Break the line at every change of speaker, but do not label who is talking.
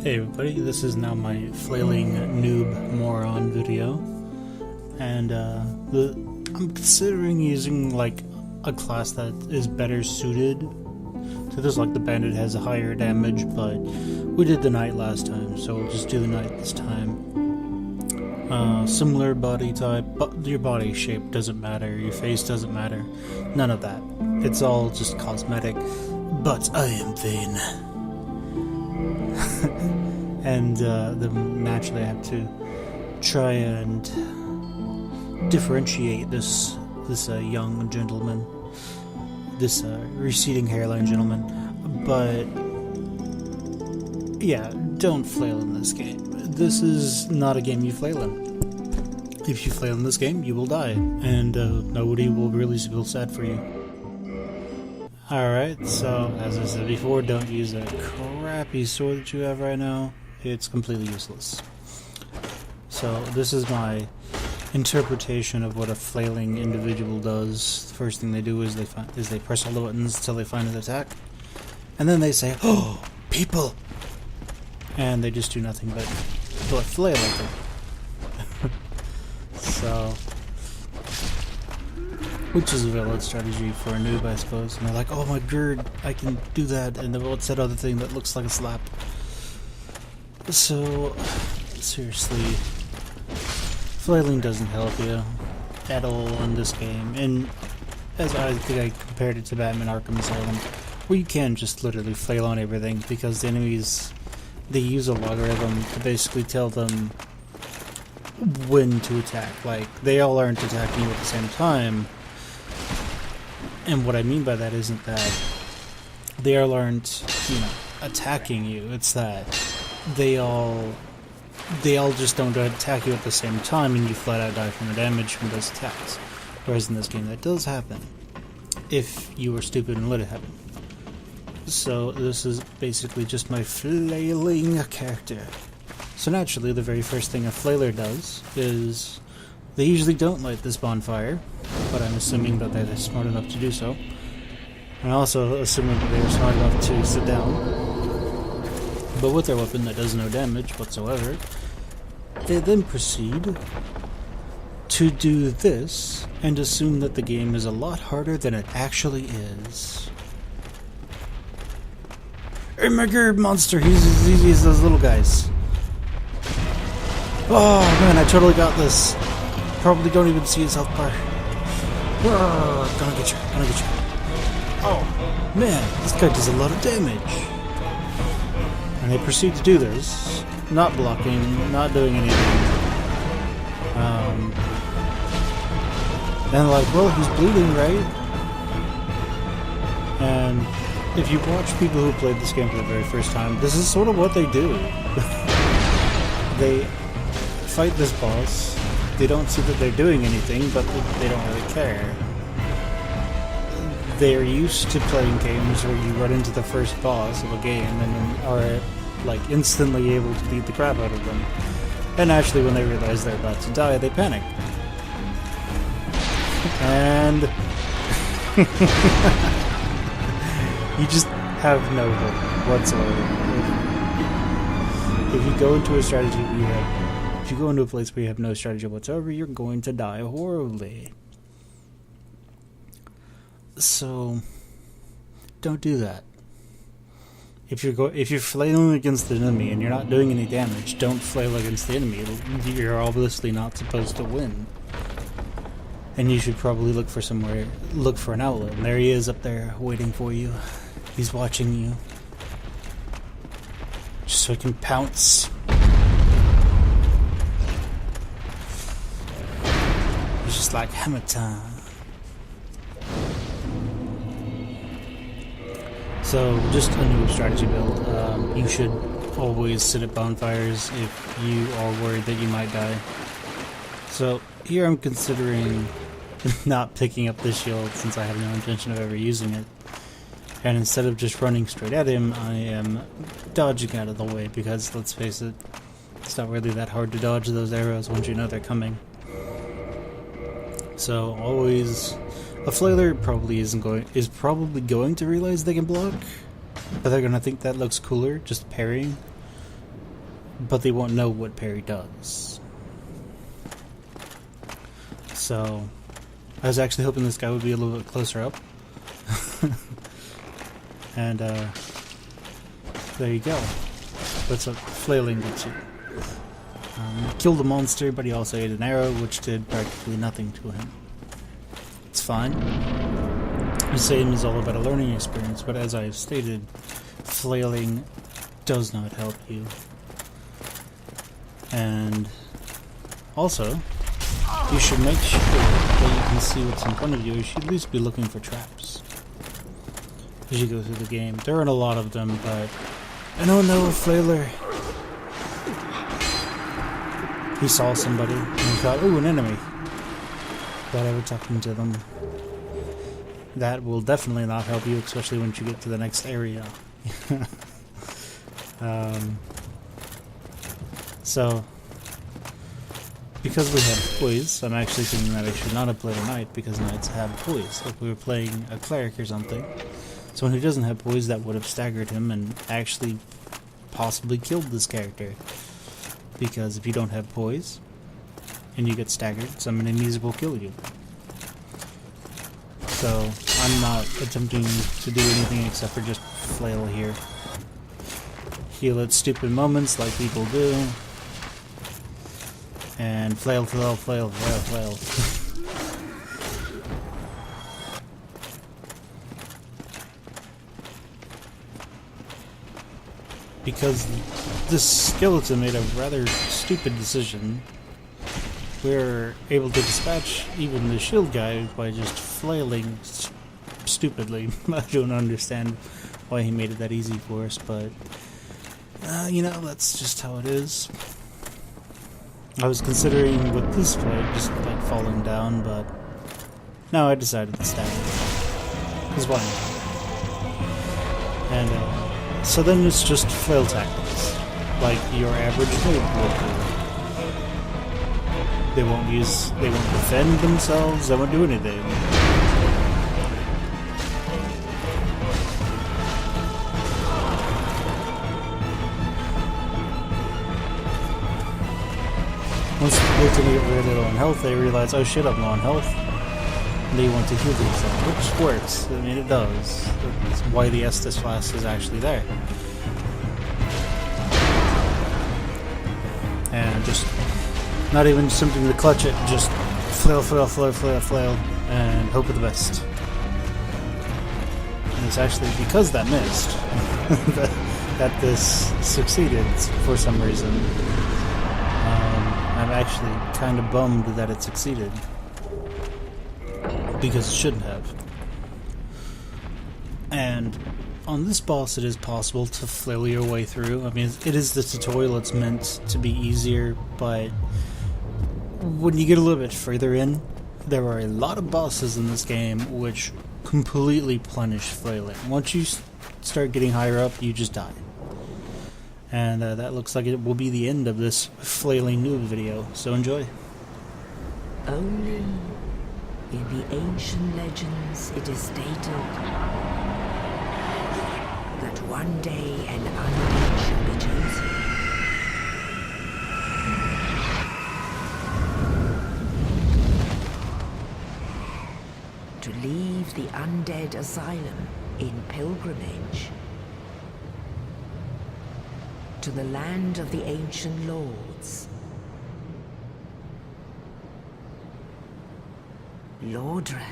Hey everybody, this is now my Flailing noob moron video, and I'm considering using like a class that is better suited to this. Like the bandit has a higher damage, but we did the knight last time, so we'll just do the knight this time. Similar body type, but your body shape doesn't matter, your face doesn't matter, none of that. It's all just cosmetic, but I am vain. And then naturally I have to try and differentiate this young gentleman, this receding hairline gentleman. But yeah, don't flail in this game. This is not a game you flail in. If you flail in this game, you will die, and nobody will really feel sad for you. Alright, so as I said before, don't use that crappy sword that you have right now. It's completely useless. So this is my interpretation of what a flailing individual does. The first thing they do is they press all the buttons until they find an attack, and then they say, "Oh, people!" and they just do nothing but flail at them. So, which is a valid strategy for a noob, I suppose. And they're like, "Oh my god, I can do that," and then what's that other thing that looks like a slap? So, seriously, flailing doesn't help you at all in this game. And as I think I compared it to Batman Arkham Asylum, where you can just literally flail on everything because the enemies, they use a logarithm to basically tell them when to attack. Like, they all aren't attacking you at the same time. And what I mean by that isn't that they all aren't, attacking you. It's that they all just don't attack you at the same time, and you flat out die from the damage from those attacks. Whereas in this game, that does happen if you were stupid and let it happen. So this is basically just my flailing character. So naturally, the very first thing a flailer does is they usually don't light this bonfire, but I'm assuming that they're smart enough to do so. I'm also assuming that they were smart enough to sit down. But with their weapon that does no damage whatsoever, they then proceed to do this and assume that the game is a lot harder than it actually is. Hey, my god, monster! He's as easy as those little guys. Oh man, I totally got this. Probably don't even see his health bar. Gonna get you. Oh man, this guy does a lot of damage. And they proceed to do this, not blocking, not doing anything. And they're like, well, he's bleeding, right? And if you watch people who played this game for the very first time, this is sort of what they do. They fight this boss, they don't see that they're doing anything, but they don't really care. They're used to playing games where you run into the first boss of a game and then are like instantly able to beat the crap out of them. And actually, when they realize they're about to die, they panic. And you just have no hope whatsoever. If you go into a strategy where if you go into a place where you have no strategy whatsoever, you're going to die horribly. So don't do that. If you're flailing against the enemy and you're not doing any damage, don't flail against the enemy. You're obviously not supposed to win. And you should probably look for an outlet. And there he is up there waiting for you. He's watching you. Just so he can pounce. It's just like hammer time. So, just a new strategy build. You should always sit at bonfires if you are worried that you might die. So, here I'm considering not picking up this shield since I have no intention of ever using it. And instead of just running straight at him, I am dodging out of the way because, let's face it, it's not really that hard to dodge those arrows once you know they're coming. So, always... A flailer is probably going to realize they can block, but they're gonna think that looks cooler, just parrying. but they won't know what parry does. So I was actually hoping this guy would be a little bit closer up. And there you go. That's what Flailing did you. Killed the monster, but he also ate an arrow, which did practically nothing to him. It's fine. The same is all about a learning experience, but as I've stated, Flailing does not help you. And also, you should make sure that you can see what's in front of you. You should at least be looking for traps as you go through the game. There aren't a lot of them, but... And oh no, Flailer! He saw somebody and he thought, ooh, an enemy. Without ever talking to them. That will definitely not help you, especially once you get to the next area. So, because we have poise, I'm actually thinking that I should not have played a knight, because knights have poise. Like we were playing a cleric or something. Someone who doesn't have poise, that would have staggered him and actually possibly killed this character. Because if you don't have poise, and you get staggered, some enemies will kill you. So, I'm not attempting to do anything except for just flail here. Heal at stupid moments like people do. And flail, flail, flail, flail, flail. Because this skeleton made a rather stupid decision. We're able to dispatch even the shield guy by just flailing stupidly. I don't understand why he made it that easy for us, but you know, that's just how it is. I was considering with this fight just like falling down, but no, I decided to stab him. Because why not? And so then it's just flail tactics, like your average move will do. They won't defend themselves, they won't do anything. Once they get really low on health, they realize, oh shit, I'm low on health. And they want to heal themselves, which works. I mean, it does. That's why the Estus Flask is actually there. And just not even attempting to clutch it, just flail, flail, flail, flail, flail, and hope for the best. And it's actually because that missed that this succeeded for some reason. I'm actually kind of bummed that it succeeded, because it shouldn't have. And on this boss, it is possible to flail your way through. I mean, it is the tutorial, it's meant to be easier, but when you get a little bit further in, there are a lot of bosses in this game which completely punish flailing. Once you start getting higher up, you just die. And that looks like it will be the end of this flailing noob video, so enjoy.
Only in the ancient legends it is stated that one day an undead shall be chosen. To leave the undead asylum in pilgrimage to the land of the ancient lords. Lordran.